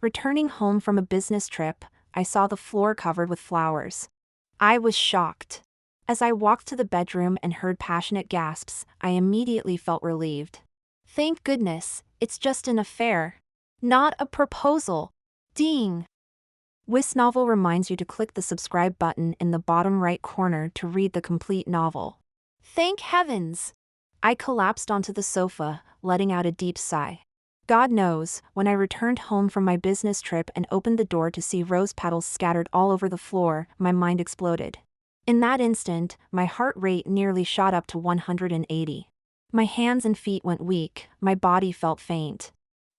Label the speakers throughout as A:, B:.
A: Returning home from a business trip, I saw the floor covered with flowers. I was shocked. As I walked to the bedroom and heard passionate gasps, I immediately felt relieved. Thank goodness, it's just an affair. Not a proposal. Ding! This novel reminds you to click the subscribe button in the bottom right corner to read the complete novel. Thank heavens! I collapsed onto the sofa, letting out a deep sigh. God knows, when I returned home from my business trip and opened the door to see rose petals scattered all over the floor, my mind exploded. In that instant, my heart rate nearly shot up to 180. My hands and feet went weak, my body felt faint.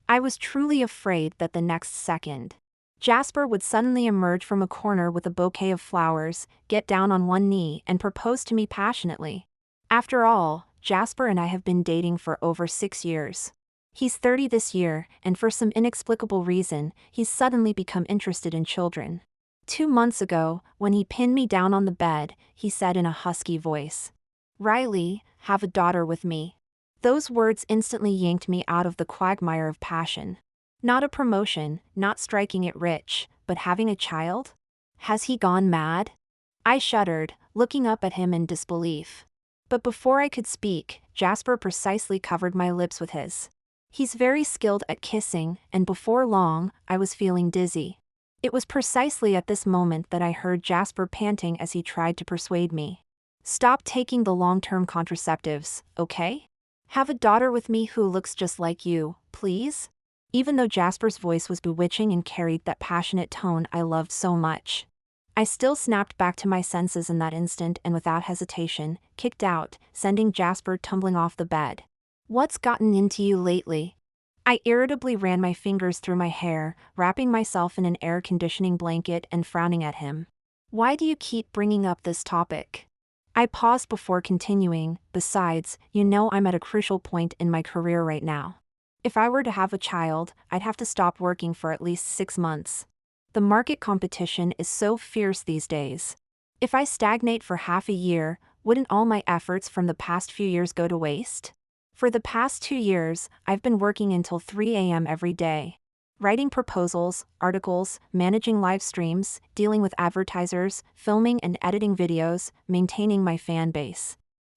A: I was truly afraid that the next second, Jasper would suddenly emerge from a corner with a bouquet of flowers, get down on one knee, and propose to me passionately. After all, Jasper and I have been dating for over 6 years. He's 30 this year, and for some inexplicable reason, he's suddenly become interested in children. 2 months ago, when he pinned me down on the bed, he said in a husky voice, "Riley, have a daughter with me." Those words instantly yanked me out of the quagmire of passion. Not a promotion, not striking it rich, but having a child? Has he gone mad? I shuddered, looking up at him in disbelief. But before I could speak, Jasper precisely covered my lips with his. He's very skilled at kissing, and before long, I was feeling dizzy. It was precisely at this moment that I heard Jasper panting as he tried to persuade me. Stop taking the long-term contraceptives, okay? Have a daughter with me who looks just like you, please? Even though Jasper's voice was bewitching and carried that passionate tone I loved so much, I still snapped back to my senses in that instant and without hesitation, kicked out, sending Jasper tumbling off the bed. What's gotten into you lately? I irritably ran my fingers through my hair, wrapping myself in an air conditioning blanket and frowning at him. Why do you keep bringing up this topic? I paused before continuing. Besides, you know I'm at a crucial point in my career right now. If I were to have a child, I'd have to stop working for at least 6 months. The market competition is so fierce these days. If I stagnate for half a year, wouldn't all my efforts from the past few years go to waste? For the past 2 years, I've been working until 3 a.m. every day. Writing proposals, articles, managing live streams, dealing with advertisers, filming and editing videos, maintaining my fan base.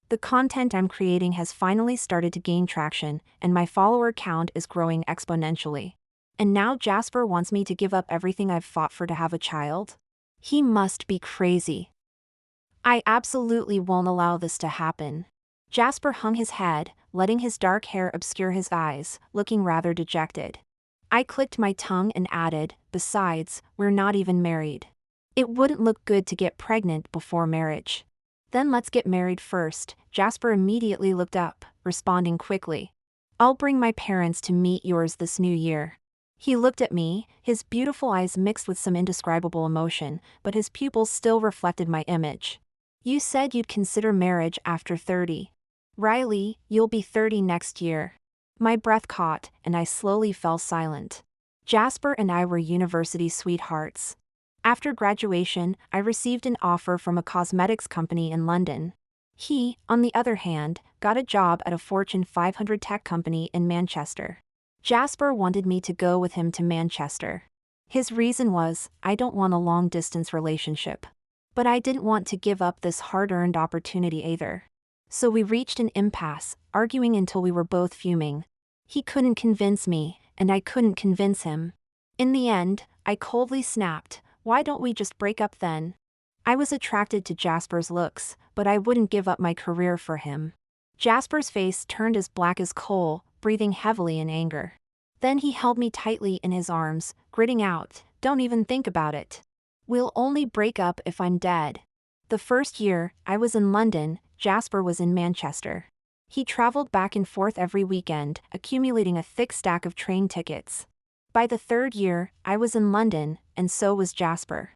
A: The content I'm creating has finally started to gain traction, and my follower count is growing exponentially. And now Jasper wants me to give up everything I've fought for to have a child? He must be crazy. I absolutely won't allow this to happen. Jasper hung his head, letting his dark hair obscure his eyes, looking rather dejected. I clicked my tongue and added, "Besides, we're not even married. It wouldn't look good to get pregnant before marriage." "Then let's get married first." Jasper immediately looked up, responding quickly. "I'll bring my parents to meet yours this new year." He looked at me, his beautiful eyes mixed with some indescribable emotion, but his pupils still reflected my image. "You said you'd consider marriage after 30. Riley, you'll be 30 next year." My breath caught, and I slowly fell silent. Jasper and I were university sweethearts. After graduation, I received an offer from a cosmetics company in London. He, on the other hand, got a job at a Fortune 500 tech company in Manchester. Jasper wanted me to go with him to Manchester. His reason was, I don't want a long-distance relationship. But I didn't want to give up this hard-earned opportunity either. So we reached an impasse, arguing until we were both fuming. He couldn't convince me, and I couldn't convince him. In the end, I coldly snapped, "Why don't we just break up then?" I was attracted to Jasper's looks, but I wouldn't give up my career for him. Jasper's face turned as black as coal, breathing heavily in anger. Then he held me tightly in his arms, gritting out, "Don't even think about it. We'll only break up if I'm dead." The first year, I was in London, Jasper was in Manchester. He traveled back and forth every weekend, accumulating a thick stack of train tickets. By the third year, I was in London, and so was Jasper.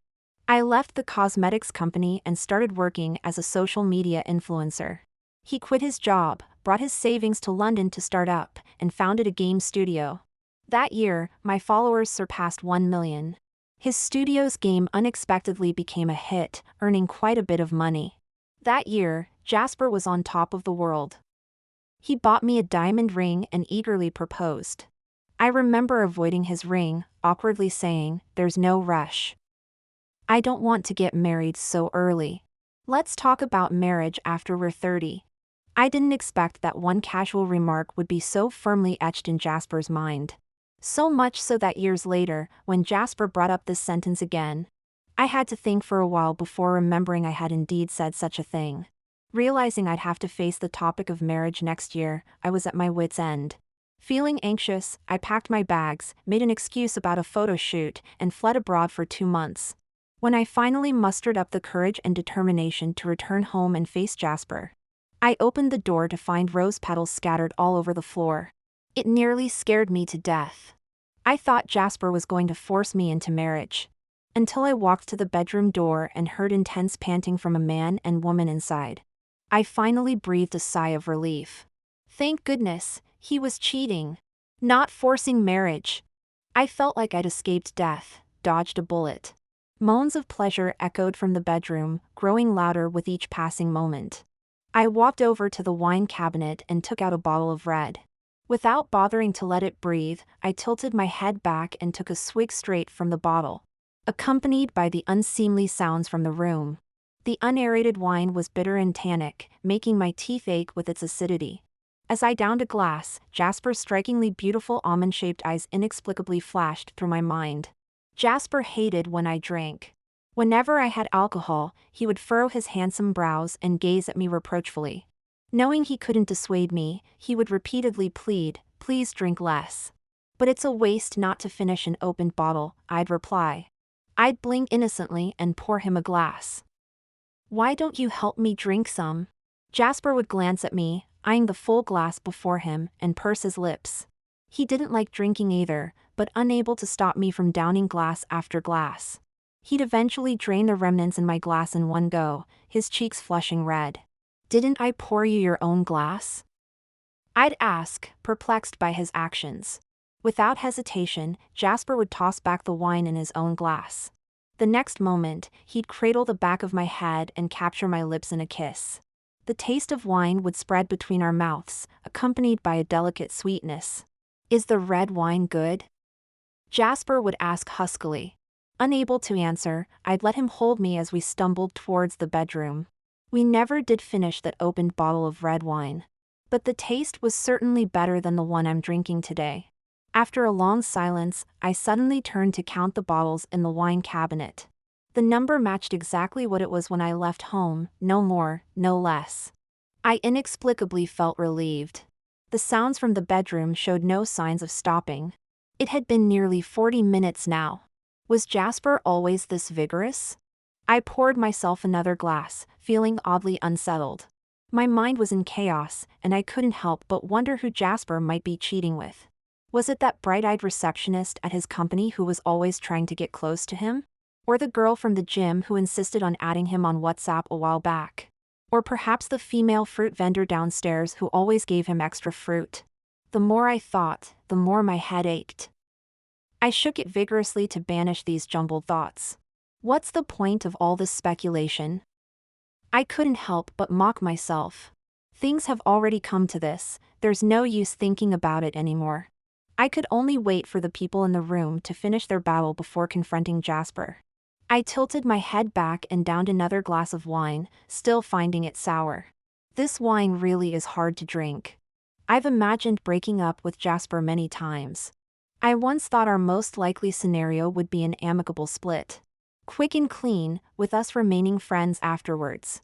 A: I left the cosmetics company and started working as a social media influencer. He quit his job, brought his savings to London to start up, and founded a game studio. That year, my followers surpassed 1 million. His studio's game unexpectedly became a hit, earning quite a bit of money. That year, Jasper was on top of the world. He bought me a diamond ring and eagerly proposed. I remember avoiding his ring, awkwardly saying, "There's no rush. I don't want to get married so early. Let's talk about marriage after we're 30. I didn't expect that one casual remark would be so firmly etched in Jasper's mind. So much so that years later, when Jasper brought up this sentence again, I had to think for a while before remembering I had indeed said such a thing. Realizing I'd have to face the topic of marriage next year, I was at my wits' end. Feeling anxious, I packed my bags, made an excuse about a photo shoot, and fled abroad for 2 months. When I finally mustered up the courage and determination to return home and face Jasper, I opened the door to find rose petals scattered all over the floor. It nearly scared me to death. I thought Jasper was going to force me into marriage. Until I walked to the bedroom door and heard intense panting from a man and woman inside. I finally breathed a sigh of relief. Thank goodness, he was cheating, not forcing marriage. I felt like I'd escaped death, dodged a bullet. Moans of pleasure echoed from the bedroom, growing louder with each passing moment. I walked over to the wine cabinet and took out a bottle of red. Without bothering to let it breathe, I tilted my head back and took a swig straight from the bottle, accompanied by the unseemly sounds from the room. The unaerated wine was bitter and tannic, making my teeth ache with its acidity. As I downed a glass, Jasper's strikingly beautiful almond-shaped eyes inexplicably flashed through my mind. Jasper hated when I drank. Whenever I had alcohol, he would furrow his handsome brows and gaze at me reproachfully. Knowing he couldn't dissuade me, he would repeatedly plead, "Please drink less." "But it's a waste not to finish an opened bottle," I'd reply. I'd blink innocently and pour him a glass. "Why don't you help me drink some?" Jasper would glance at me, eyeing the full glass before him, and purse his lips. He didn't like drinking either, but unable to stop me from downing glass after glass. He'd eventually drain the remnants in my glass in one go, his cheeks flushing red. "Didn't I pour you your own glass?" I'd ask, perplexed by his actions. Without hesitation, Jasper would toss back the wine in his own glass. The next moment, he'd cradle the back of my head and capture my lips in a kiss. The taste of wine would spread between our mouths, accompanied by a delicate sweetness. "Is the red wine good?" Jasper would ask huskily. Unable to answer, I'd let him hold me as we stumbled towards the bedroom. We never did finish that opened bottle of red wine. But the taste was certainly better than the one I'm drinking today. After a long silence, I suddenly turned to count the bottles in the wine cabinet. The number matched exactly what it was when I left home, no more, no less. I inexplicably felt relieved. The sounds from the bedroom showed no signs of stopping. It had been nearly 40 minutes now. Was Jasper always this vigorous? I poured myself another glass, feeling oddly unsettled. My mind was in chaos, and I couldn't help but wonder who Jasper might be cheating with. Was it that bright-eyed receptionist at his company who was always trying to get close to him? Or the girl from the gym who insisted on adding him on WhatsApp a while back? Or perhaps the female fruit vendor downstairs who always gave him extra fruit? The more I thought, the more my head ached. I shook it vigorously to banish these jumbled thoughts. What's the point of all this speculation? I couldn't help but mock myself. Things have already come to this, there's no use thinking about it anymore. I could only wait for the people in the room to finish their battle before confronting Jasper. I tilted my head back and downed another glass of wine, still finding it sour. This wine really is hard to drink. I've imagined breaking up with Jasper many times. I once thought our most likely scenario would be an amicable split. Quick and clean, with us remaining friends afterwards.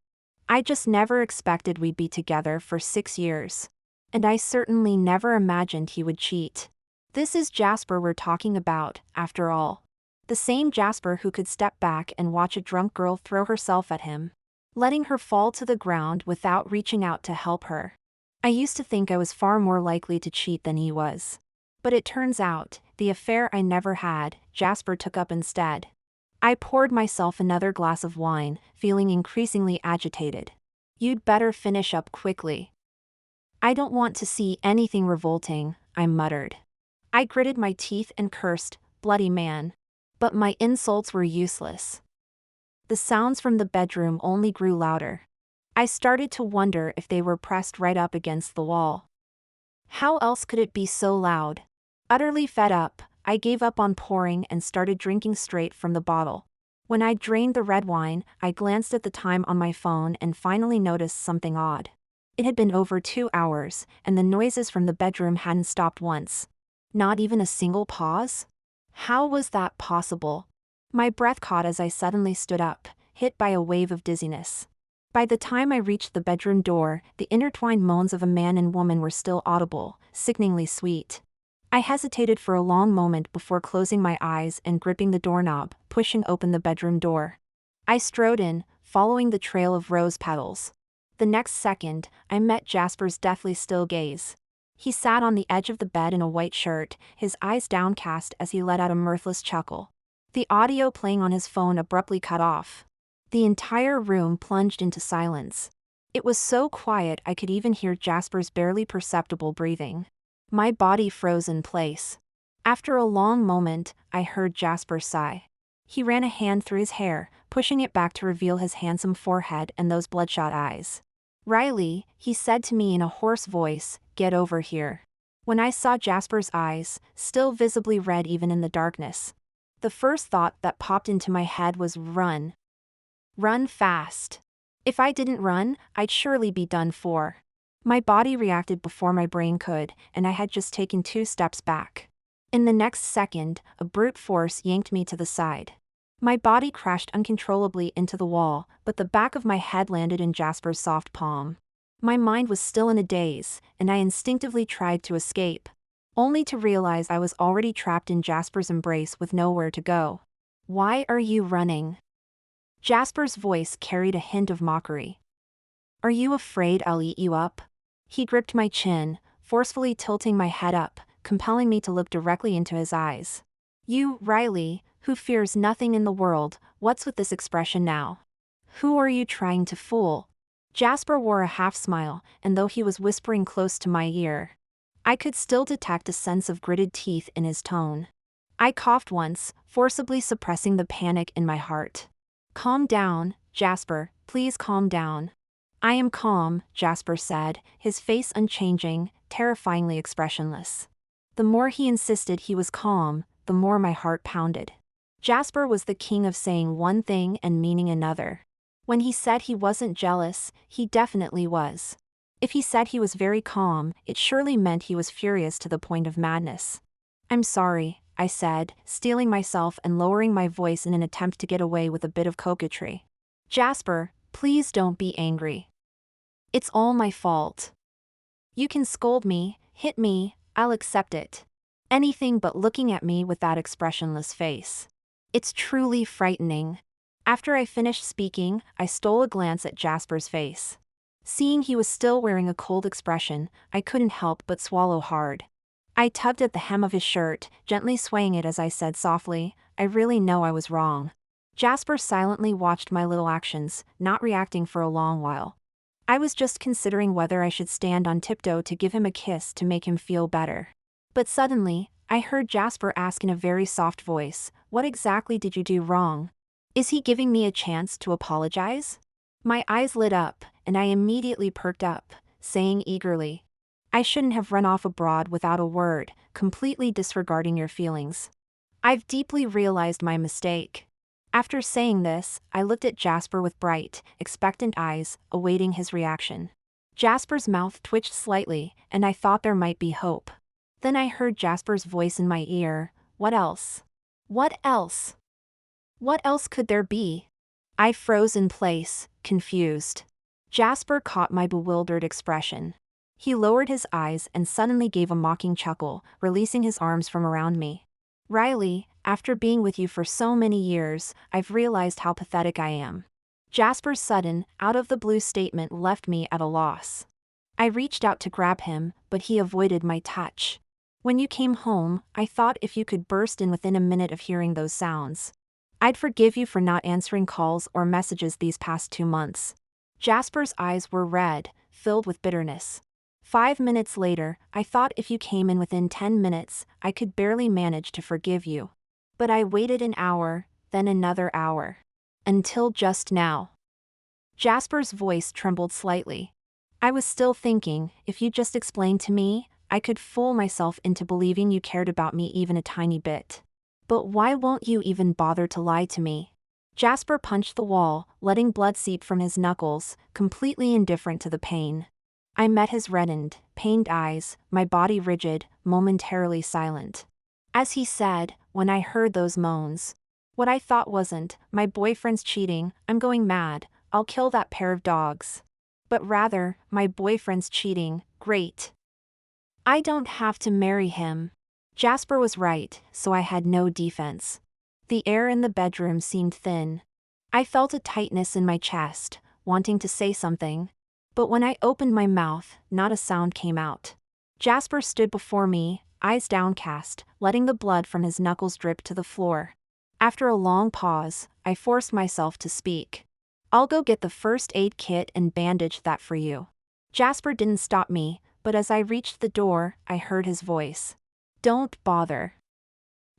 A: I just never expected we'd be together for 6 years. And I certainly never imagined he would cheat. This is Jasper we're talking about, after all. The same Jasper who could step back and watch a drunk girl throw herself at him, letting her fall to the ground without reaching out to help her. I used to think I was far more likely to cheat than he was. But it turns out, the affair I never had, Jasper took up instead. I poured myself another glass of wine, feeling increasingly agitated. "You'd better finish up quickly." "I don't want to see anything revolting," I muttered. I gritted my teeth and cursed, "Bloody man." But my insults were useless. The sounds from the bedroom only grew louder. I started to wonder if they were pressed right up against the wall. How else could it be so loud? Utterly fed up, I gave up on pouring and started drinking straight from the bottle. When I drained the red wine, I glanced at the time on my phone and finally noticed something odd. It had been over 2 hours, and the noises from the bedroom hadn't stopped once. Not even a single pause? How was that possible? My breath caught as I suddenly stood up, hit by a wave of dizziness. By the time I reached the bedroom door, the intertwined moans of a man and woman were still audible, sickeningly sweet. I hesitated for a long moment before closing my eyes and gripping the doorknob, pushing open the bedroom door. I strode in, following the trail of rose petals. The next second, I met Jasper's deathly still gaze. He sat on the edge of the bed in a white shirt, his eyes downcast as he let out a mirthless chuckle. The audio playing on his phone abruptly cut off. The entire room plunged into silence. It was so quiet I could even hear Jasper's barely perceptible breathing. My body froze in place. After a long moment, I heard Jasper sigh. He ran a hand through his hair, pushing it back to reveal his handsome forehead and those bloodshot eyes. "Riley," he said to me in a hoarse voice, "get over here." When I saw Jasper's eyes, still visibly red even in the darkness, the first thought that popped into my head was run. Run fast. If I didn't run, I'd surely be done for. My body reacted before my brain could, and I had just taken 2 steps back. In the next second, a brute force yanked me to the side. My body crashed uncontrollably into the wall, but the back of my head landed in Jasper's soft palm. My mind was still in a daze, and I instinctively tried to escape, only to realize I was already trapped in Jasper's embrace with nowhere to go. "Why are you running?" Jasper's voice carried a hint of mockery. "Are you afraid I'll eat you up?" He gripped my chin, forcefully tilting my head up, compelling me to look directly into his eyes. "You, Riley, who fears nothing in the world, what's with this expression now? Who are you trying to fool?" Jasper wore a half-smile, and though he was whispering close to my ear, I could still detect a sense of gritted teeth in his tone. I coughed once, forcibly suppressing the panic in my heart. "Calm down, Jasper, please calm down." "I am calm," Jasper said, his face unchanging, terrifyingly expressionless. The more he insisted he was calm, the more my heart pounded. Jasper was the king of saying one thing and meaning another. When he said he wasn't jealous, he definitely was. If he said he was very calm, it surely meant he was furious to the point of madness. "I'm sorry," I said, steeling myself and lowering my voice in an attempt to get away with a bit of coquetry. "Jasper, please don't be angry. It's all my fault. You can scold me, hit me, I'll accept it. Anything but looking at me with that expressionless face. It's truly frightening." After I finished speaking, I stole a glance at Jasper's face. Seeing he was still wearing a cold expression, I couldn't help but swallow hard. I tugged at the hem of his shirt, gently swaying it as I said softly, "I really know I was wrong." Jasper silently watched my little actions, not reacting for a long while. I was just considering whether I should stand on tiptoe to give him a kiss to make him feel better. But suddenly, I heard Jasper ask in a very soft voice, "What exactly did you do wrong? Is he giving me a chance to apologize?" My eyes lit up, and I immediately perked up, saying eagerly, "I shouldn't have run off abroad without a word, completely disregarding your feelings. I've deeply realized my mistake." After saying this, I looked at Jasper with bright, expectant eyes, awaiting his reaction. Jasper's mouth twitched slightly, and I thought there might be hope. Then I heard Jasper's voice in my ear, "What else? What else? What else could there be?" I froze in place, confused. Jasper caught my bewildered expression. He lowered his eyes and suddenly gave a mocking chuckle, releasing his arms from around me. "Riley, after being with you for so many years, I've realized how pathetic I am." Jasper's sudden, out-of-the-blue statement left me at a loss. I reached out to grab him, but he avoided my touch. "When you came home, I thought if you could burst in within a minute of hearing those sounds, I'd forgive you for not answering calls or messages these past 2 months." Jasper's eyes were red, filled with bitterness. 5 minutes later, I thought if you came in within 10 minutes, I could barely manage to forgive you. But I waited an hour, then another hour. Until just now. Jasper's voice trembled slightly. "I was still thinking, if you just explained to me, I could fool myself into believing you cared about me even a tiny bit. But why won't you even bother to lie to me? Jasper punched the wall, letting blood seep from his knuckles, completely indifferent to the pain. I met his reddened, pained eyes, my body rigid, momentarily silent. As he said, when I heard those moans, "What I thought wasn't, my boyfriend's cheating, I'm going mad, I'll kill that pair of dogs. But rather, my boyfriend's cheating, great. I don't have to marry him." Jasper was right, so I had no defense. The air in the bedroom seemed thin. I felt a tightness in my chest, wanting to say something. But when I opened my mouth, not a sound came out. Jasper stood before me, eyes downcast, letting the blood from his knuckles drip to the floor. After a long pause, I forced myself to speak. "I'll go get the first aid kit and bandage that for you." Jasper didn't stop me, but as I reached the door, I heard his voice. "Don't bother."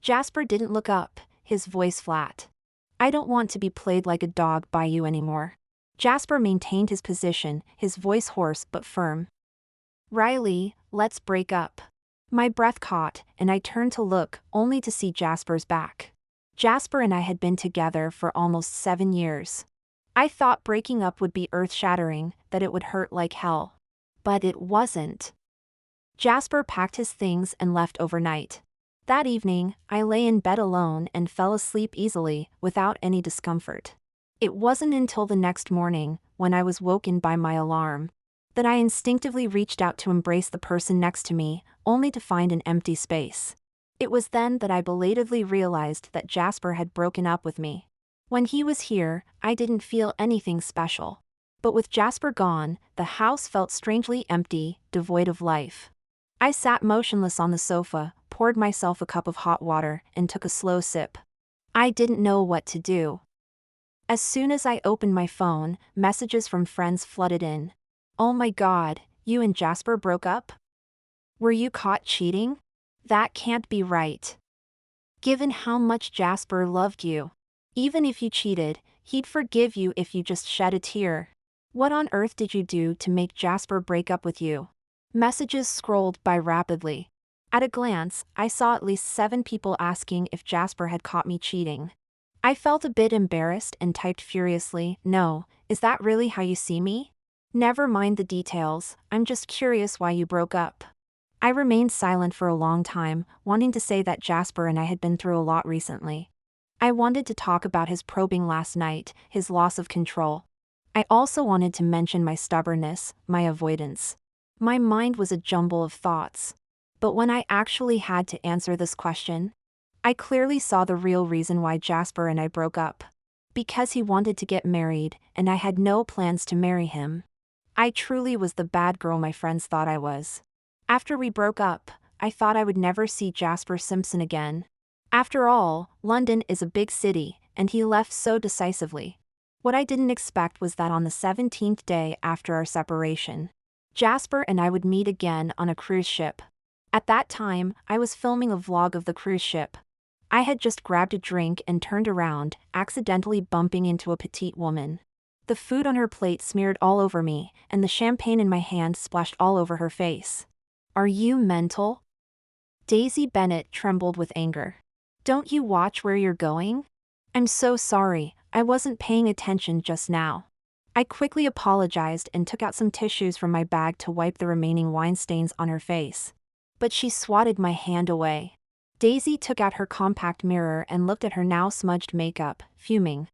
A: Jasper didn't look up, his voice flat. "I don't want to be played like a dog by you anymore." Jasper maintained his position, his voice hoarse but firm. "Riley, let's break up." My breath caught, and I turned to look, only to see Jasper's back. Jasper and I had been together for almost 7 years. I thought breaking up would be earth-shattering, that it would hurt like hell. But it wasn't. Jasper packed his things and left overnight. That evening, I lay in bed alone and fell asleep easily, without any discomfort. It wasn't until the next morning, when I was woken by my alarm, that I instinctively reached out to embrace the person next to me, only to find an empty space. It was then that I belatedly realized that Jasper had broken up with me. When he was here, I didn't feel anything special. But with Jasper gone, the house felt strangely empty, devoid of life. I sat motionless on the sofa, poured myself a cup of hot water, and took a slow sip. I didn't know what to do. As soon as I opened my phone, messages from friends flooded in. "Oh my God, you and Jasper broke up? Were you caught cheating? That can't be right. Given how much Jasper loved you. Even if you cheated, he'd forgive you if you just shed a tear. What on earth did you do to make Jasper break up with you?" Messages scrolled by rapidly. At a glance, I saw at least 7 people asking if Jasper had caught me cheating. I felt a bit embarrassed and typed furiously, "No, is that really how you see me? Never mind the details, I'm just curious why you broke up." I remained silent for a long time, wanting to say that Jasper and I had been through a lot recently. I wanted to talk about his probing last night, his loss of control. I also wanted to mention my stubbornness, my avoidance. My mind was a jumble of thoughts. But when I actually had to answer this question, I clearly saw the real reason why Jasper and I broke up. Because he wanted to get married, and I had no plans to marry him. I truly was the bad girl my friends thought I was. After we broke up, I thought I would never see Jasper Simpson again. After all, London is a big city, and he left so decisively. What I didn't expect was that on the 17th day after our separation, Jasper and I would meet again on a cruise ship. At that time, I was filming a vlog of the cruise ship. I had just grabbed a drink and turned around, accidentally bumping into a petite woman. The food on her plate smeared all over me, and the champagne in my hand splashed all over her face. "Are you mental?" Daisy Bennett trembled with anger. "Don't you watch where you're going?" "I'm so sorry, I wasn't paying attention just now." I quickly apologized and took out some tissues from my bag to wipe the remaining wine stains on her face. But she swatted my hand away. Daisy took out her compact mirror and looked at her now smudged makeup, fuming.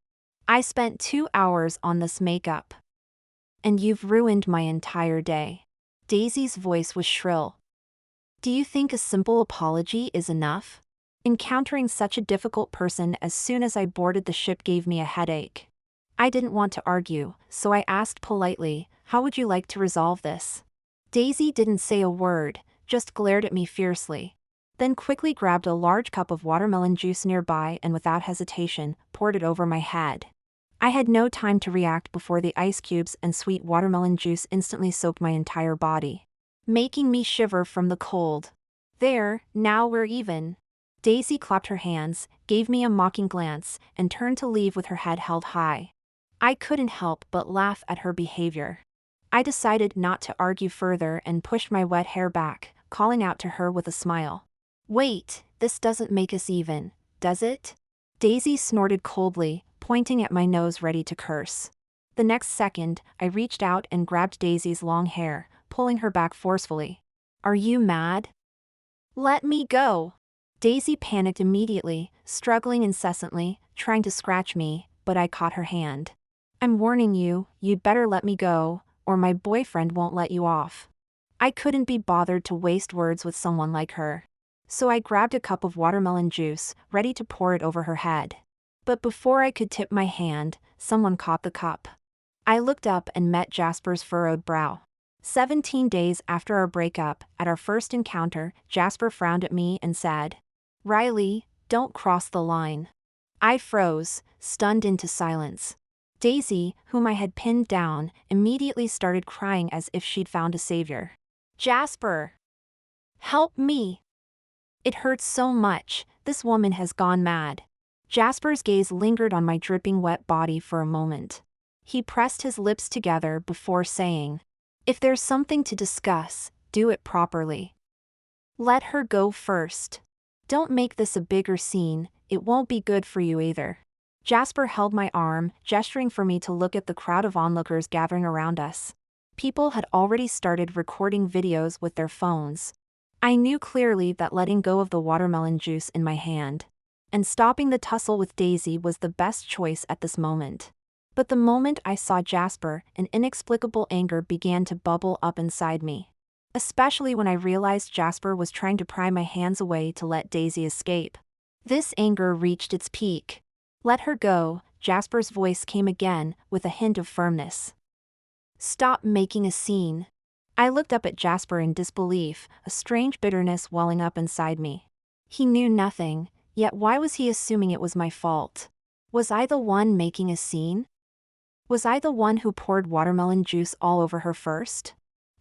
A: "I spent 2 hours on this makeup. And you've ruined my entire day." Daisy's voice was shrill. "Do you think a simple apology is enough?" Encountering such a difficult person as soon as I boarded the ship gave me a headache. I didn't want to argue, so I asked politely, "How would you like to resolve this?" Daisy didn't say a word, just glared at me fiercely. Then quickly grabbed a large cup of watermelon juice nearby and without hesitation, poured it over my head. I had no time to react before the ice cubes and sweet watermelon juice instantly soaked my entire body, making me shiver from the cold. "There, now we're even." Daisy clapped her hands, gave me a mocking glance, and turned to leave with her head held high. I couldn't help but laugh at her behavior. I decided not to argue further and pushed my wet hair back, calling out to her with a smile. "Wait, this doesn't make us even, does it?" Daisy snorted coldly, pointing at my nose ready to curse. The next second, I reached out and grabbed Daisy's long hair, pulling her back forcefully. "Are you mad? Let me go!" Daisy panicked immediately, struggling incessantly, trying to scratch me, but I caught her hand. "I'm warning you, you'd better let me go, or my boyfriend won't let you off." I couldn't be bothered to waste words with someone like her. So I grabbed a cup of watermelon juice, ready to pour it over her head. But before I could tip my hand, someone caught the cup. I looked up and met Jasper's furrowed brow. 17 days after our breakup, at our first encounter, Jasper frowned at me and said, "Riley, don't cross the line." I froze, stunned into silence. Daisy, whom I had pinned down, immediately started crying as if she'd found a savior. "Jasper! Help me! It hurts so much, this woman has gone mad." Jasper's gaze lingered on my dripping wet body for a moment. He pressed his lips together before saying, "If there's something to discuss, do it properly. Let her go first. Don't make this a bigger scene, it won't be good for you either." Jasper held my arm, gesturing for me to look at the crowd of onlookers gathering around us. People had already started recording videos with their phones. I knew clearly that letting go of the watermelon juice in my hand and stopping the tussle with Daisy was the best choice at this moment. But the moment I saw Jasper, an inexplicable anger began to bubble up inside me. Especially when I realized Jasper was trying to pry my hands away to let Daisy escape. This anger reached its peak. "Let her go," Jasper's voice came again, with a hint of firmness. "Stop making a scene." I looked up at Jasper in disbelief, a strange bitterness welling up inside me. He knew nothing, yet why was he assuming it was my fault? Was I the one making a scene? Was I the one who poured watermelon juice all over her first?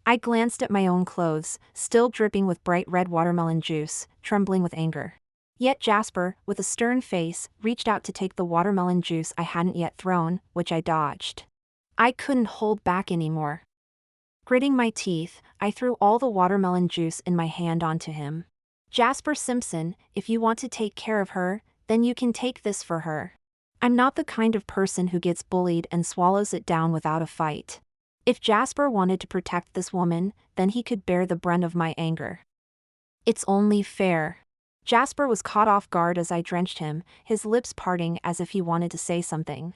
A: I glanced at my own clothes, still dripping with bright red watermelon juice, trembling with anger. Yet Jasper, with a stern face, reached out to take the watermelon juice I hadn't yet thrown, which I dodged. I couldn't hold back anymore. Gritting my teeth, I threw all the watermelon juice in my hand onto him. "Jasper Simpson, if you want to take care of her, then you can take this for her. I'm not the kind of person who gets bullied and swallows it down without a fight. If Jasper wanted to protect this woman, then he could bear the brunt of my anger. It's only fair." Jasper was caught off guard as I drenched him, his lips parting as if he wanted to say something.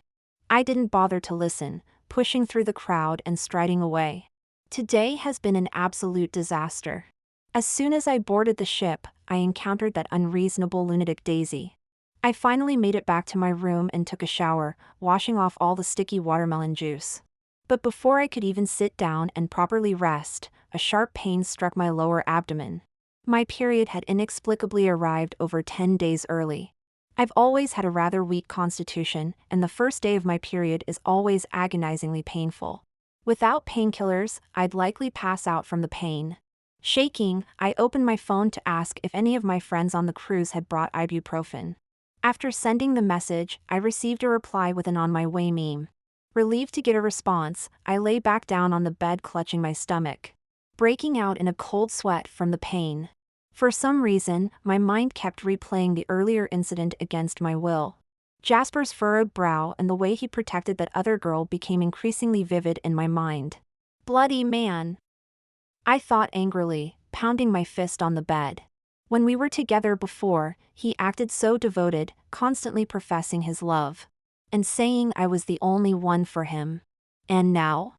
A: I didn't bother to listen, pushing through the crowd and striding away. Today has been an absolute disaster. As soon as I boarded the ship, I encountered that unreasonable lunatic Daisy. I finally made it back to my room and took a shower, washing off all the sticky watermelon juice. But before I could even sit down and properly rest, a sharp pain struck my lower abdomen. My period had inexplicably arrived over 10 days early. I've always had a rather weak constitution, and the first day of my period is always agonizingly painful. Without painkillers, I'd likely pass out from the pain. Shaking, I opened my phone to ask if any of my friends on the cruise had brought ibuprofen. After sending the message, I received a reply with an "on my way" meme. Relieved to get a response, I lay back down on the bed clutching my stomach, breaking out in a cold sweat from the pain. For some reason, my mind kept replaying the earlier incident against my will. Jasper's furrowed brow and the way he protected that other girl became increasingly vivid in my mind. Bloody man! I thought angrily, pounding my fist on the bed. When we were together before, he acted so devoted, constantly professing his love and saying I was the only one for him. And now?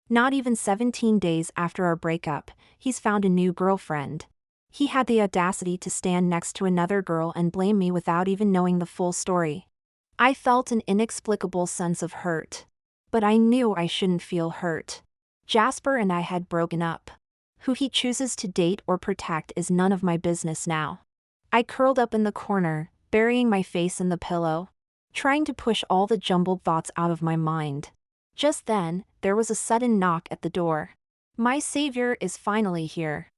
A: Not even 17 days after our breakup, he's found a new girlfriend. He had the audacity to stand next to another girl and blame me without even knowing the full story. I felt an inexplicable sense of hurt. But I knew I shouldn't feel hurt. Jasper and I had broken up. Who he chooses to date or protect is none of my business now. I curled up in the corner, burying my face in the pillow, trying to push all the jumbled thoughts out of my mind. Just then, there was a sudden knock at the door. My savior is finally here.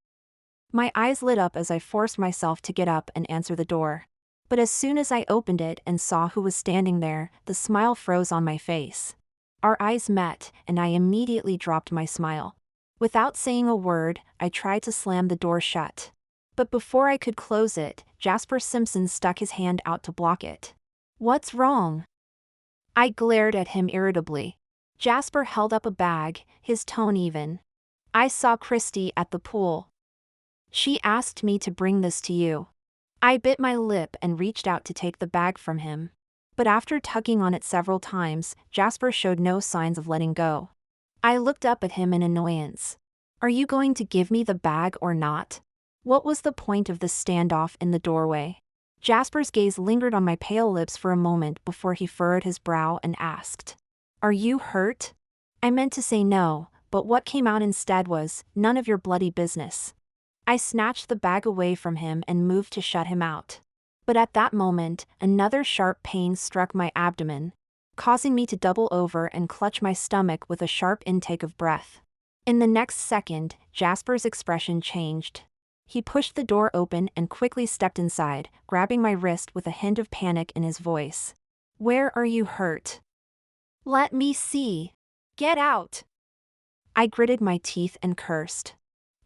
A: My eyes lit up as I forced myself to get up and answer the door. But as soon as I opened it and saw who was standing there, the smile froze on my face. Our eyes met, and I immediately dropped my smile. Without saying a word, I tried to slam the door shut. But before I could close it, Jasper Simpson stuck his hand out to block it. "What's wrong?" I glared at him irritably. Jasper held up a bag, his tone even. "I saw Christy at the pool. She asked me to bring this to you." I bit my lip and reached out to take the bag from him. But after tugging on it several times, Jasper showed no signs of letting go. I looked up at him in annoyance. "Are you going to give me the bag or not?" What was the point of this standoff in the doorway? Jasper's gaze lingered on my pale lips for a moment before he furrowed his brow and asked, "Are you hurt?" I meant to say no, but what came out instead was, "None of your bloody business." I snatched the bag away from him and moved to shut him out. But at that moment, another sharp pain struck my abdomen, causing me to double over and clutch my stomach with a sharp intake of breath. In the next second, Jasper's expression changed. He pushed the door open and quickly stepped inside, grabbing my wrist with a hint of panic in his voice. "Where are you hurt?" "Let me see." "Get out." I gritted my teeth and cursed.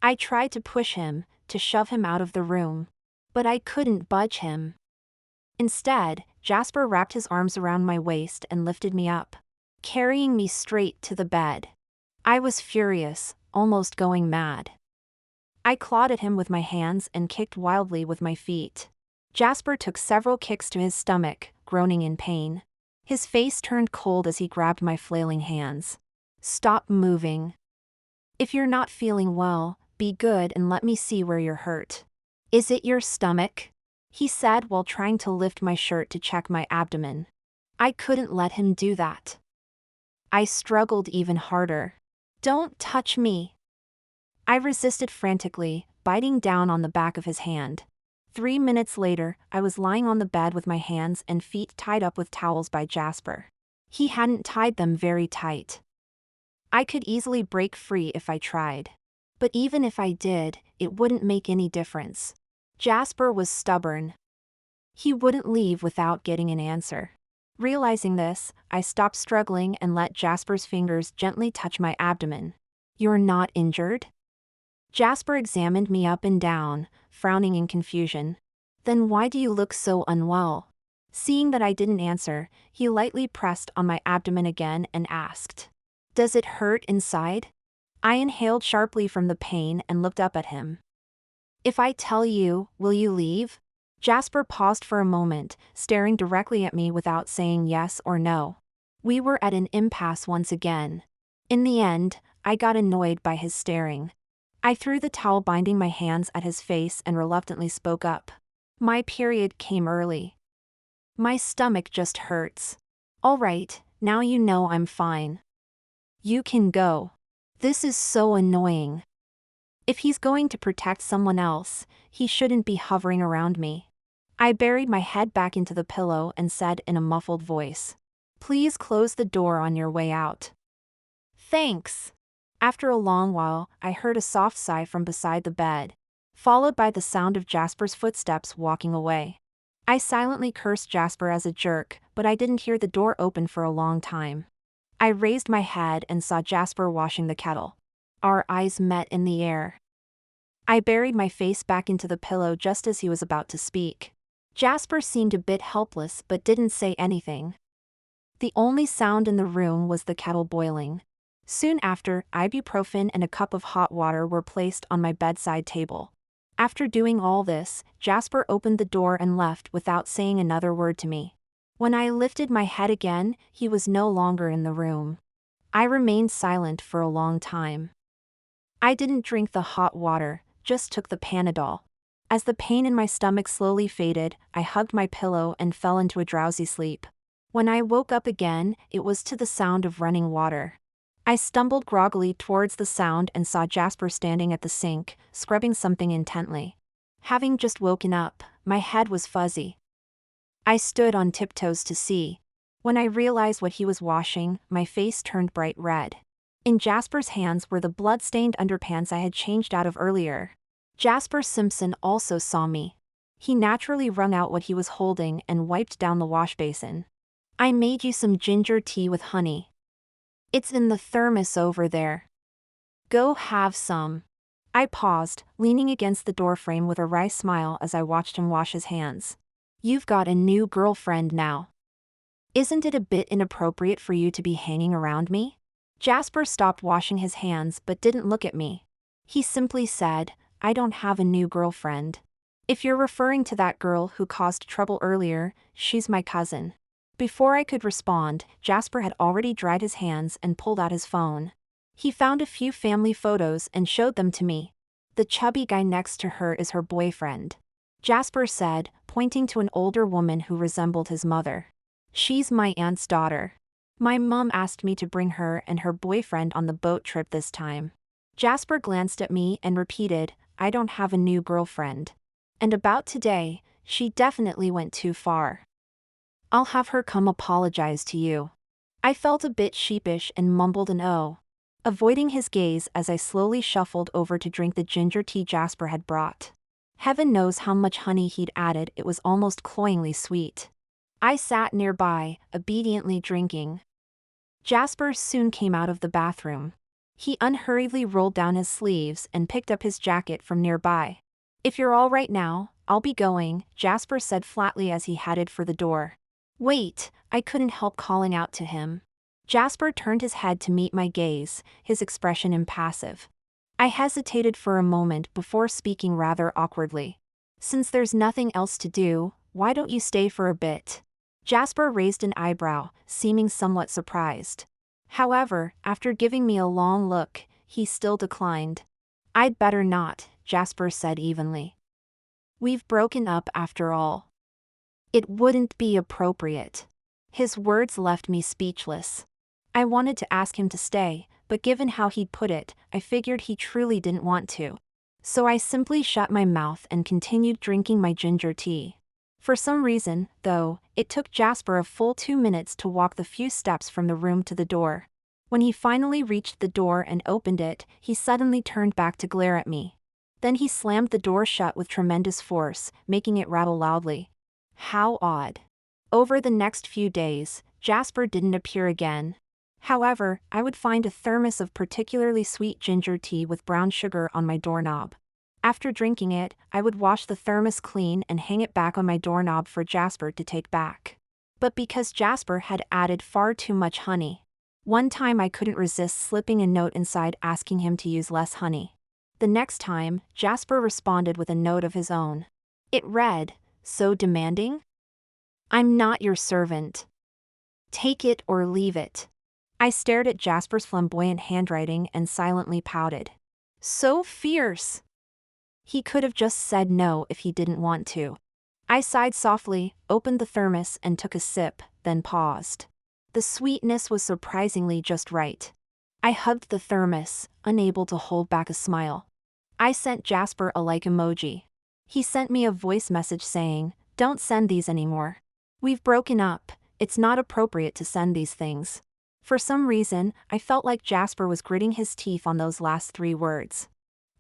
A: I tried to push him, to shove him out of the room. But I couldn't budge him. Instead, Jasper wrapped his arms around my waist and lifted me up, carrying me straight to the bed. I was furious, almost going mad. I clawed at him with my hands and kicked wildly with my feet. Jasper took several kicks to his stomach, groaning in pain. His face turned cold as he grabbed my flailing hands. "Stop moving. If you're not feeling well, be good and let me see where you're hurt." "Is it your stomach?" he said while trying to lift my shirt to check my abdomen. I couldn't let him do that. I struggled even harder. "Don't touch me." I resisted frantically, biting down on the back of his hand. 3 minutes later, I was lying on the bed with my hands and feet tied up with towels by Jasper. He hadn't tied them very tight. I could easily break free if I tried. But even if I did, it wouldn't make any difference. Jasper was stubborn. He wouldn't leave without getting an answer. Realizing this, I stopped struggling and let Jasper's fingers gently touch my abdomen. "You're not injured?" Jasper examined me up and down, frowning in confusion. "Then why do you look so unwell?" Seeing that I didn't answer, he lightly pressed on my abdomen again and asked, "Does it hurt inside?" I inhaled sharply from the pain and looked up at him. "If I tell you, will you leave?" Jasper paused for a moment, staring directly at me without saying yes or no. We were at an impasse once again. In the end, I got annoyed by his staring. I threw the towel binding my hands at his face and reluctantly spoke up. "My period came early. My stomach just hurts." "All right, now you know I'm fine. You can go." This is so annoying. If he's going to protect someone else, he shouldn't be hovering around me. I buried my head back into the pillow and said in a muffled voice, "Please close the door on your way out." "Thanks." After a long while, I heard a soft sigh from beside the bed, followed by the sound of Jasper's footsteps walking away. I silently cursed Jasper as a jerk, but I didn't hear the door open for a long time. I raised my head and saw Jasper washing the kettle. Our eyes met in the air. I buried my face back into the pillow just as he was about to speak. Jasper seemed a bit helpless but didn't say anything. The only sound in the room was the kettle boiling. Soon after, ibuprofen and a cup of hot water were placed on my bedside table. After doing all this, Jasper opened the door and left without saying another word to me. When I lifted my head again, he was no longer in the room. I remained silent for a long time. I didn't drink the hot water, just took the Panadol. As the pain in my stomach slowly faded, I hugged my pillow and fell into a drowsy sleep. When I woke up again, it was to the sound of running water. I stumbled groggily towards the sound and saw Jasper standing at the sink, scrubbing something intently. Having just woken up, my head was fuzzy. I stood on tiptoes to see. When I realized what he was washing, my face turned bright red. In Jasper's hands were the blood-stained underpants I had changed out of earlier. Jasper Simpson also saw me. He naturally wrung out what he was holding and wiped down the wash basin. "I made you some ginger tea with honey. It's in the thermos over there." Go have some. I paused, leaning against the doorframe with a wry smile as I watched him wash his hands. You've got a new girlfriend now. Isn't it a bit inappropriate for you to be hanging around me? Jasper stopped washing his hands but didn't look at me. He simply said, I don't have a new girlfriend. If you're referring to that girl who caused trouble earlier, she's my cousin. Before I could respond, Jasper had already dried his hands and pulled out his phone. He found a few family photos and showed them to me. The chubby guy next to her is her boyfriend. Jasper said, pointing to an older woman who resembled his mother. She's my aunt's daughter. My mom asked me to bring her and her boyfriend on the boat trip this time. Jasper glanced at me and repeated, I don't have a new girlfriend. And about today, she definitely went too far. I'll have her come apologize to you. I felt a bit sheepish and mumbled an "oh," avoiding his gaze as I slowly shuffled over to drink the ginger tea Jasper had brought. Heaven knows how much honey he'd added, it was almost cloyingly sweet. I sat nearby, obediently drinking. Jasper soon came out of the bathroom. He unhurriedly rolled down his sleeves and picked up his jacket from nearby. If you're all right now, I'll be going, Jasper said flatly as he headed for the door. Wait, I couldn't help calling out to him. Jasper turned his head to meet my gaze, his expression impassive. I hesitated for a moment before speaking rather awkwardly. Since there's nothing else to do, why don't you stay for a bit? Jasper raised an eyebrow, seeming somewhat surprised. However, after giving me a long look, he still declined. I'd better not, Jasper said evenly. We've broken up after all. It wouldn't be appropriate. His words left me speechless. I wanted to ask him to stay, but given how he'd put it, I figured he truly didn't want to. So I simply shut my mouth and continued drinking my ginger tea. For some reason, though, it took Jasper a full 2 minutes to walk the few steps from the room to the door. When he finally reached the door and opened it, he suddenly turned back to glare at me. Then he slammed the door shut with tremendous force, making it rattle loudly. How odd. Over the next few days, Jasper didn't appear again. However, I would find a thermos of particularly sweet ginger tea with brown sugar on my doorknob. After drinking it, I would wash the thermos clean and hang it back on my doorknob for Jasper to take back. But because Jasper had added far too much honey, one time I couldn't resist slipping a note inside asking him to use less honey. The next time, Jasper responded with a note of his own. It read, so demanding? I'm not your servant. Take it or leave it. I stared at Jasper's flamboyant handwriting and silently pouted. So fierce. He could have just said no if he didn't want to. I sighed softly, opened the thermos and took a sip, then paused. The sweetness was surprisingly just right. I hugged the thermos, unable to hold back a smile. I sent Jasper a like emoji. He sent me a voice message saying, don't send these anymore. We've broken up, it's not appropriate to send these things. For some reason, I felt like Jasper was gritting his teeth on those last 3 words.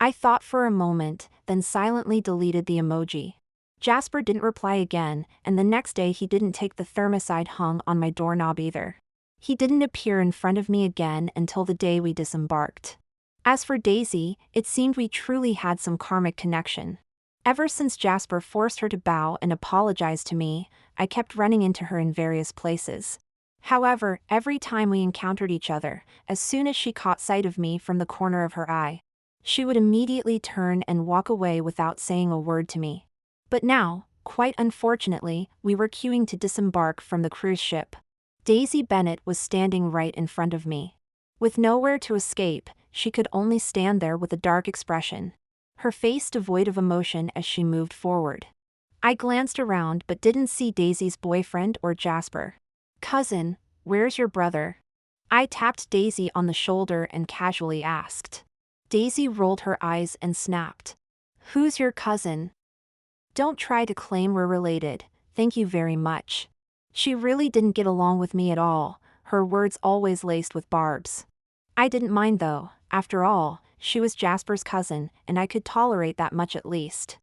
A: I thought for a moment, then silently deleted the emoji. Jasper didn't reply again, and the next day he didn't take the thermos I'd hung on my doorknob either. He didn't appear in front of me again until the day we disembarked. As for Daisy, it seemed we truly had some karmic connection. Ever since Jasper forced her to bow and apologize to me, I kept running into her in various places. However, every time we encountered each other, as soon as she caught sight of me from the corner of her eye, she would immediately turn and walk away without saying a word to me. But now, quite unfortunately, we were queuing to disembark from the cruise ship. Daisy Bennett was standing right in front of me. With nowhere to escape, she could only stand there with a dark expression, her face devoid of emotion as she moved forward. I glanced around but didn't see Daisy's boyfriend or Jasper. Cousin, where's your brother? I tapped Daisy on the shoulder and casually asked. Daisy rolled her eyes and snapped. Who's your cousin? Don't try to claim we're related, thank you very much. She really didn't get along with me at all, her words always laced with barbs. I didn't mind though, after all, she was Jasper's cousin, and I could tolerate that much at least.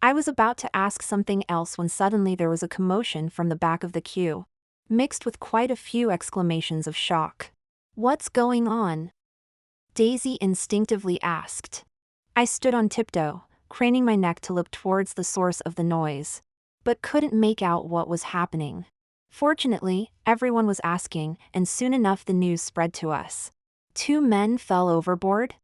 A: I was about to ask something else when suddenly there was a commotion from the back of the queue, mixed with quite a few exclamations of shock. What's going on? Daisy instinctively asked. I stood on tiptoe, craning my neck to look towards the source of the noise, but couldn't make out what was happening. Fortunately, everyone was asking, and soon enough the news spread to us. 2 men fell overboard?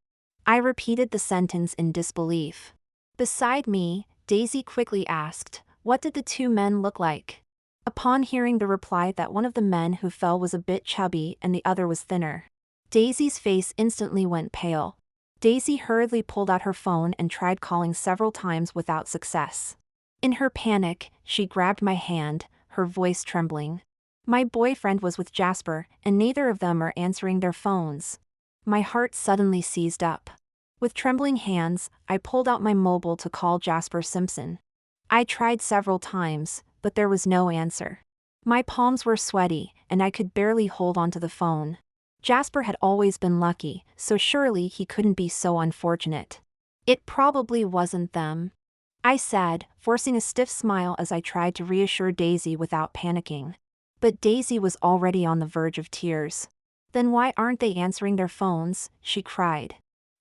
A: I repeated the sentence in disbelief. Beside me, Daisy quickly asked, what did the 2 men look like? Upon hearing the reply that one of the men who fell was a bit chubby and the other was thinner, Daisy's face instantly went pale. Daisy hurriedly pulled out her phone and tried calling several times without success. In her panic, she grabbed my hand, her voice trembling. My boyfriend was with Jasper, and neither of them are answering their phones. My heart suddenly seized up. With trembling hands, I pulled out my mobile to call Jasper Simpson. I tried several times, but there was no answer. My palms were sweaty, and I could barely hold onto the phone. Jasper had always been lucky, so surely he couldn't be so unfortunate. It probably wasn't them, I said, forcing a stiff smile as I tried to reassure Daisy without panicking. But Daisy was already on the verge of tears. Then why aren't they answering their phones? She cried.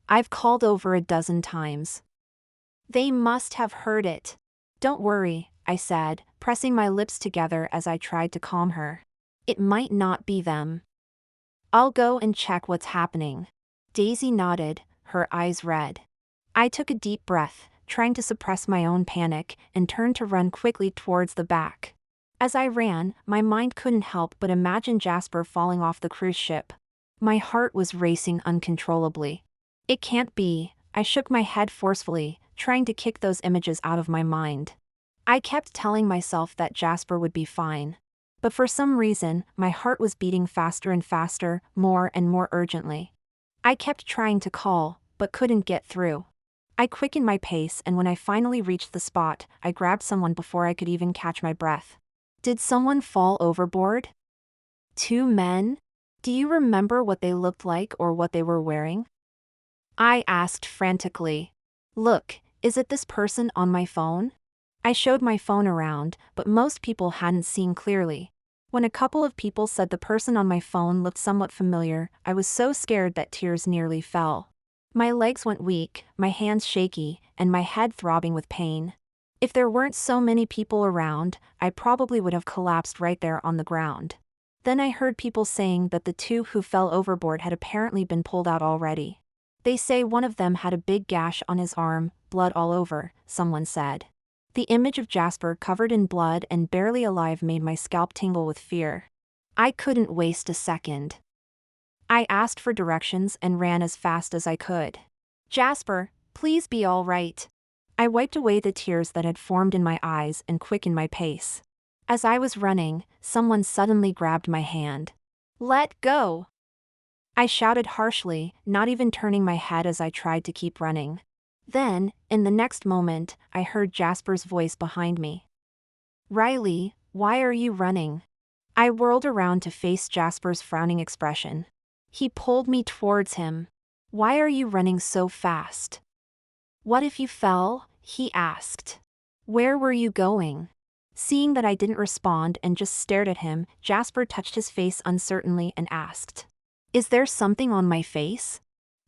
A: I've called over a dozen times. They must have heard it. Don't worry, I said, pressing my lips together as I tried to calm her. It might not be them. I'll go and check what's happening. Daisy nodded, her eyes red. I took a deep breath, trying to suppress my own panic, and turned to run quickly towards the back. As I ran, my mind couldn't help but imagine Jasper falling off the cruise ship. My heart was racing uncontrollably. It can't be, I shook my head forcefully, trying to kick those images out of my mind. I kept telling myself that Jasper would be fine. But for some reason, my heart was beating faster and faster, more and more urgently. I kept trying to call, but couldn't get through. I quickened my pace, and when I finally reached the spot, I grabbed someone before I could even catch my breath. Did someone fall overboard? 2 men? Do you remember what they looked like or what they were wearing? I asked frantically. Look, is it this person on my phone? I showed my phone around, but most people hadn't seen clearly. When a couple of people said the person on my phone looked somewhat familiar, I was so scared that tears nearly fell. My legs went weak, my hands shaky, and my head throbbing with pain. If there weren't so many people around, I probably would have collapsed right there on the ground. Then I heard people saying that the 2 who fell overboard had apparently been pulled out already. They say one of them had a big gash on his arm, blood all over, someone said. The image of Jasper covered in blood and barely alive made my scalp tingle with fear. I couldn't waste a second. I asked for directions and ran as fast as I could. Jasper, please be all right. I wiped away the tears that had formed in my eyes and quickened my pace. As I was running, someone suddenly grabbed my hand. Let go! I shouted harshly, not even turning my head as I tried to keep running. Then, in the next moment, I heard Jasper's voice behind me. Riley, why are you running? I whirled around to face Jasper's frowning expression. He pulled me towards him. Why are you running so fast? What if you fell? He asked. Where were you going? Seeing that I didn't respond and just stared at him, Jasper touched his face uncertainly and asked, Is there something on my face?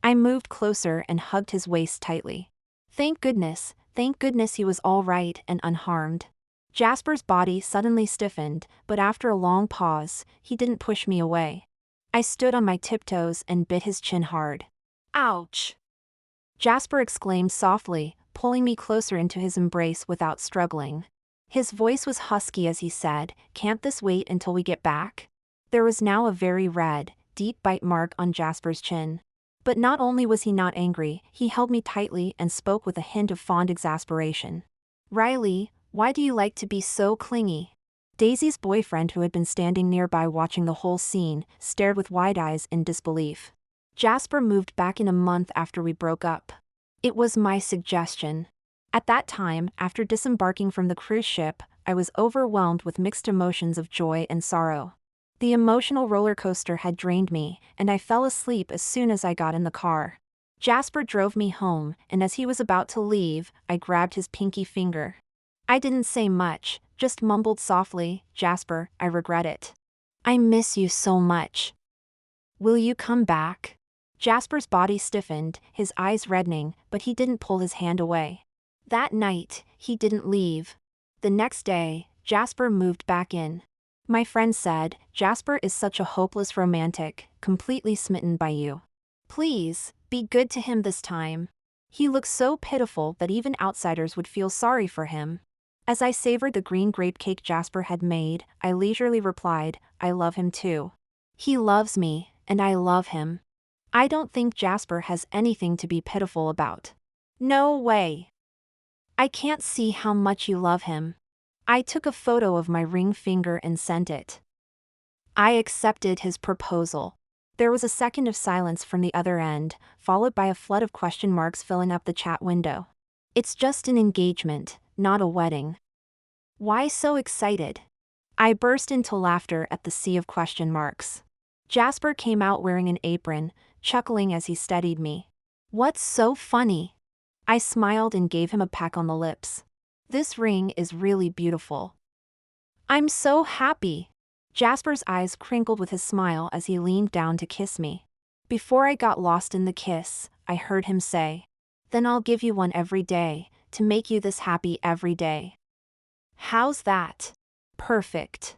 A: I moved closer and hugged his waist tightly. Thank goodness he was all right and unharmed. Jasper's body suddenly stiffened, but after a long pause, he didn't push me away. I stood on my tiptoes and bit his chin hard. Ouch! Jasper exclaimed softly, pulling me closer into his embrace without struggling. His voice was husky as he said, Can't this wait until we get back? There was now a very red, deep bite mark on Jasper's chin. But not only was he not angry, he held me tightly and spoke with a hint of fond exasperation. Riley, why do you like to be so clingy? Daisy's boyfriend, who had been standing nearby watching the whole scene, stared with wide eyes in disbelief. Jasper moved back in a month after we broke up. It was my suggestion. At that time, after disembarking from the cruise ship, I was overwhelmed with mixed emotions of joy and sorrow. The emotional roller coaster had drained me, and I fell asleep as soon as I got in the car. Jasper drove me home, and as he was about to leave, I grabbed his pinky finger. I didn't say much, just mumbled softly, Jasper, I regret it. I miss you so much. Will you come back? Jasper's body stiffened, his eyes reddening, but he didn't pull his hand away. That night, he didn't leave. The next day, Jasper moved back in. My friend said, "Jasper is such a hopeless romantic, completely smitten by you. Please, be good to him this time. He looks so pitiful that even outsiders would feel sorry for him." As I savored the green grape cake Jasper had made, I leisurely replied, "I love him too. He loves me, and I love him. I don't think Jasper has anything to be pitiful about." "No way. I can't see how much you love him." I took a photo of my ring finger and sent it. I accepted his proposal. There was a second of silence from the other end, followed by a flood of question marks filling up the chat window. "It's just an engagement, not a wedding." "Why so excited?" I burst into laughter at the sea of question marks. Jasper came out wearing an apron, chuckling as he studied me. "What's so funny?" I smiled and gave him a peck on the lips. "This ring is really beautiful." "I'm so happy." Jasper's eyes crinkled with his smile as he leaned down to kiss me. Before I got lost in the kiss, I heard him say, "Then I'll give you one every day, to make you this happy every day." How's that? Perfect.